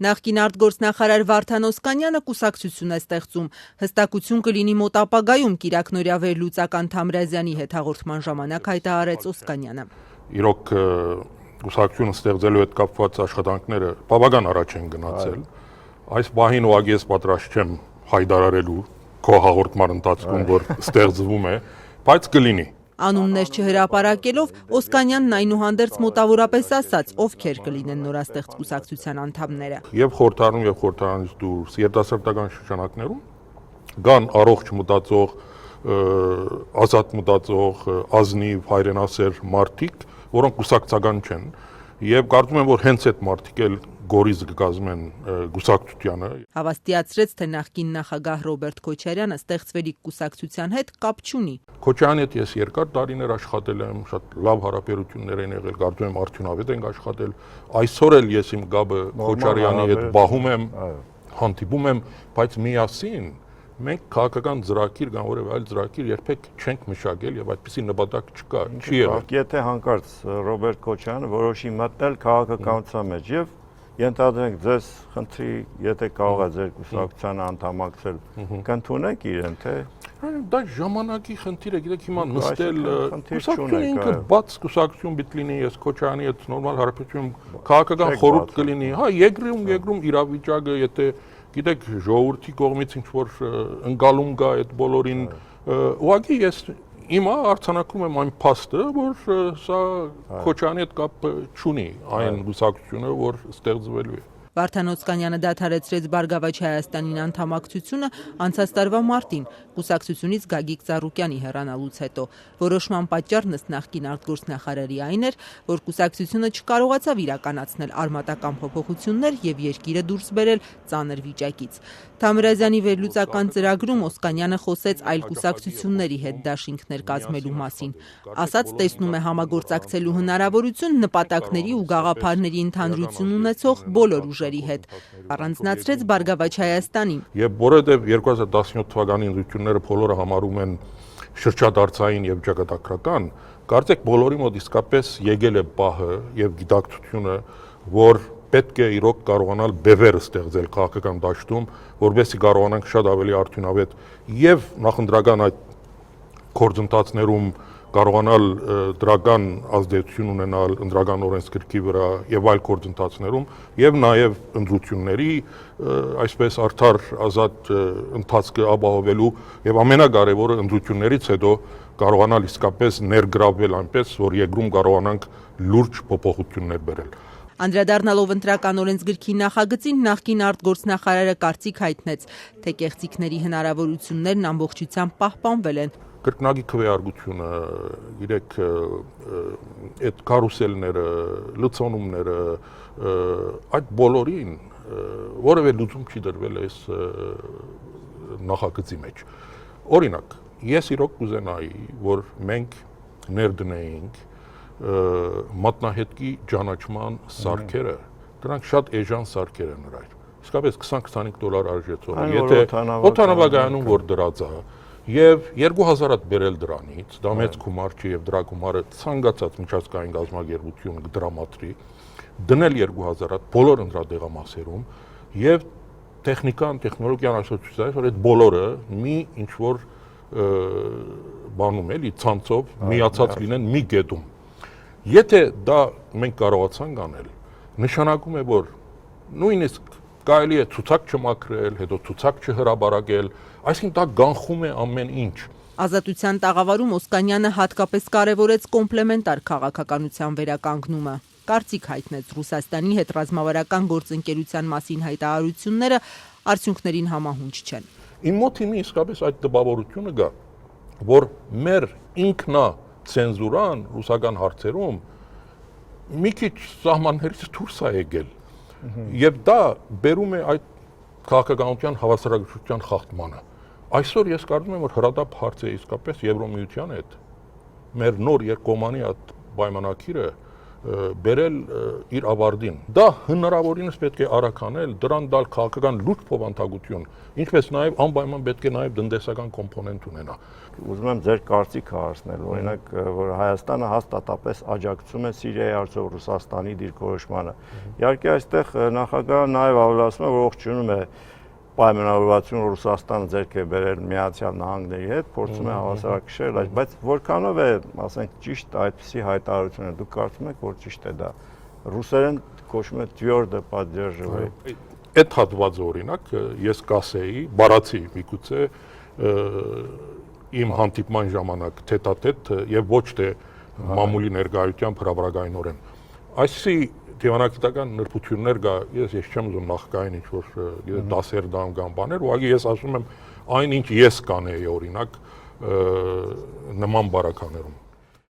Նախկին արտգործնախարար Վարդան Օսկանյանը կուսակցություն է ստեղծում, հստակություն կլինի մոտ ապագայում Կիրակնորյա վերլուծական Թամրազյանի հետ հաղորդման ժամանակ հայտարարեց Օսկանյանը։ Իրոք կուսակցություն ստեղծելու հետ կապված աշխատանքները բավական առաջ են գնացել։ Այս պահին ուղղակի ես պատրաստ չեմ հայտարարելու քո հաղորդման ընթացքում, որ ստեղծվում է, բայց կլինի։ Անուններ չհրապարակելով Օսկանյանն այնուհանդերձ մոտավորապես ասաց, ովքեր կլինեն նորաստեղծ կուսակցության անդամները։ Եվ խորհրդարանում եւ խորհրդարանից դուրս երիտասարդական շրջանակներում կան առողջ մտածող, ազատ մտածող, ազնիվ, հայրենասեր մարդիկ, որոնք կուսակցական չեն, եւ կարծում եմ, որ հենց այդ մարդիկ էլ գորիզ կկազմեն կուսակցությանը։ Հավաստիացրեց, թե նախկին նախագահ Ռոբերտ Քոչարյանը ստեղծվելիք կուսակցության հետ կապ չունի։ Քոչարյանի հետ ես երկար տարիներ աշխատել եմ, շատ լավ հարաբերություններ են եղել, կարծում եմ արդյունավետ ենք աշխատել։ Այսօր էլ ես իմ գաբը Քոչարյանի հետ բահում եմ, հանդիպում եմ, բայց միասին մենք քաղաքական ծրագիր կամ որևէ այլ ծրագիր երբեք չենք մշակել եւ այդպիսի նպատակ չկա, չի եղել։ Եթե հանկարծ Ռոբերտ Քոչարյանը որոշի մտնել քաղաքականության մեջ եւ ենթադրենք ձեզ խնդրի, եթե կարող է ձեր կուսակցությանը անդամակցել, կընդունեք իրեն, թե դա ժամանակի խնդիր է, գիտեք, հիմա նստել կուսակցությունը ինքը բաց կուսակցություն պիտի լինի, ես Քոչարյանի հետ նորմալ հարաբերություն քաղաքական խորհուրդ կլինի, հա, երկրում իրավիճակը, եթե գիտեք, ժողովրդի կողմից ինչ-որ ընկալում կա այդ բոլորին, ուղղակի ես հիմա արձանագրում եմ այն փաստը, որ սա Քոչարյանի հետ կապ չունի այն կուսակցությունը, որ ստեղծվելու է։ Վարդան Օսկանյանը դադարեցրեց Բարգավաճ Հայաստանին անդամակցությունը անցած տարվա մարտին, կուսակցությունից Գագիկ Ծառուկյանի հեռանալուց հետո։ Որոշման պատճառն ըստ նախկին արտգործնախարարի այն էր, որ կուսակցությունը չկարողացավ իրականացնել արմատական փոփոխություններ եւ երկիրը դուրս բերել ծանր վիճակից։ Թամրազյանի վերլուծական ծրագրում Օսկանյանը խոսեց այլ կուսակցությունների հետ դաշինքներ կազմելու մասին։ Ասաց, տեսնում է համագործակցելու հնարավորություն նպատակների ու գաղափարների ընդհանրություն ունեցող բոլոր ուժերի հետ։ Առանձնացրեց Բարգավաճ Հայաստանին։ Եվ որովհետև 2017 թվականի ընտրությունները բոլորը համարում են շրջադարձային եւ ճակատագրական, կարծեք բոլորի մոտ իսկապես եկել է պահը եւ գիտակցությունը, որ պետք է իրոք կարողանալ բևեր ստեղծել քաղաքական դաշտում, որովհետեւ կարողանանք շատ ավելի արդյունավետ եւ նախընտրական այդ գործընթացներում կարողանալ դրական ազդեցություն ունենալ ընդրական օրենսգրքի վրա եւ այլ գործընթացներում եւ նաեւ ընտրությունների այսպես արդար ազատ ընթացքը ապահովելու եւ ամենակարևորը ընտրություններից հետո կարողանալ իսկապես ներգրավել այնպես, որ երկրում կարողանանք լուրջ փոփոխություններ բերել։ Անդրադառնալով ընտրական օրենսգրքի նախագծին նախկին արտգործնախարարը կարծիք հայտնեց, թե կեղծիքների հնարավորություններն ամբողջությամբ պահպանվել են։ Կրկնակի քվեարկությունը, իրեք այդ կարուսելները, լցոնումները, այդ բոլորին որևէ լուծում չի դրվել այս նախագծի մեջ։ Օրինակ, ես իրոք կուզենայի, որ մենք ներդնեինք մատնահետքի ճանաչման սարքերը, դրանք շատ էժան սարքեր են նրայր։ Իսկապես $20-25 արժեցող, եթե օդանավակայանում որ դրած է, եւ 2000 հատ բերել դրանից, դա մեծ գումար չի եւ դրա գումարը ցանկացած միջազգային գազագերբություն կդրամատրի, դնել 2000 հատ բոլոր ընդրադեղամասերում եւ տեխնիկան, տեխնոլոգիան ասոցիացիա, որ այդ բոլորը մի ինչ որ բանում էլի ցանցով միացած լինեն մի գետում։ Եթե դա մենք կարողացանք անել, նշանակում է, որ նույնիսկ կարելի է ցուցակ չմաքրել, հետո ցուցակ չհրաբարակել, այսինքն դա գանխում է ամեն ինչ։ Ազատության տաղավարում Օսկանյանը հատկապես կարևորեց կոմպլեմենտար քաղաքականության վերականգնումը։ Կարծիք հայտնեց Ռուսաստանի հետ ռազմավարական գործընկերության մասին հայտարարությունները արդյունքներին համահունչ չեն։ Իմ մոտ հիմա իսկապես այդ տպավորությունը կա, որ մեր ինքնա ցենզուրան ռուսական հարցերում մի քիչ սահմաններից դուրս է եկել եւ դա բերում է այդ քաղաքականության հավասարակշռության խախտմանը։ Այսօր ես կարծում եմ, որ հրադապ հարցը իսկապես Եվրոմիության հետ մեր նոր երկկողմանի այդ պայմանագիրը բերել իր ավարտին։ Դա հնարավորինս պետք է արագ անել, դրան տալ քաղաքական լուրջ փոխանցագություն, ինչպես նաև անպայման պետք է նաև տնտեսական կոմպոնենտ ունենա։ Ուզում եմ ձեր կարծիքը հարցնել, օրինակ, որ Հայաստանը հաստատապես աջակցում է Սիրիայի հարցով Ռուսաստանի դիրքորոշմանը։ Իհարկե այստեղ նախագահը նաև ավելացնում է, որ ողջունում է պայմանավորվածություն Ռուսաստանը ձեռք է բերել Միացյալ Նահանգների հետ, փորձում է հավասարակշռել, բայց որքանով է, ասենք, ճիշտ այդպիսի հայտարարությունը, դուք կարծում եք, որ ճիշտ է դա։ Ռուսերեն կոչվում է «твердо поддерживаю»։ Այդ հատվածը օրինակ ես կասեի, բառացի միգուցե իմ հանդիպման ժամանակ թեթ-ա-թեթ եւ ոչ թե մամուլի ներկայությամբ հրավերագայնորեն։ Այսի դիվանագիտական նրբություններ կա, ես չեմ ուզում նախկային ինչ-որ դասերդամ կամ բաներ, ուղղակի ես ասում եմ այն ինչ ես կանեի օրինակ նման բարականերում։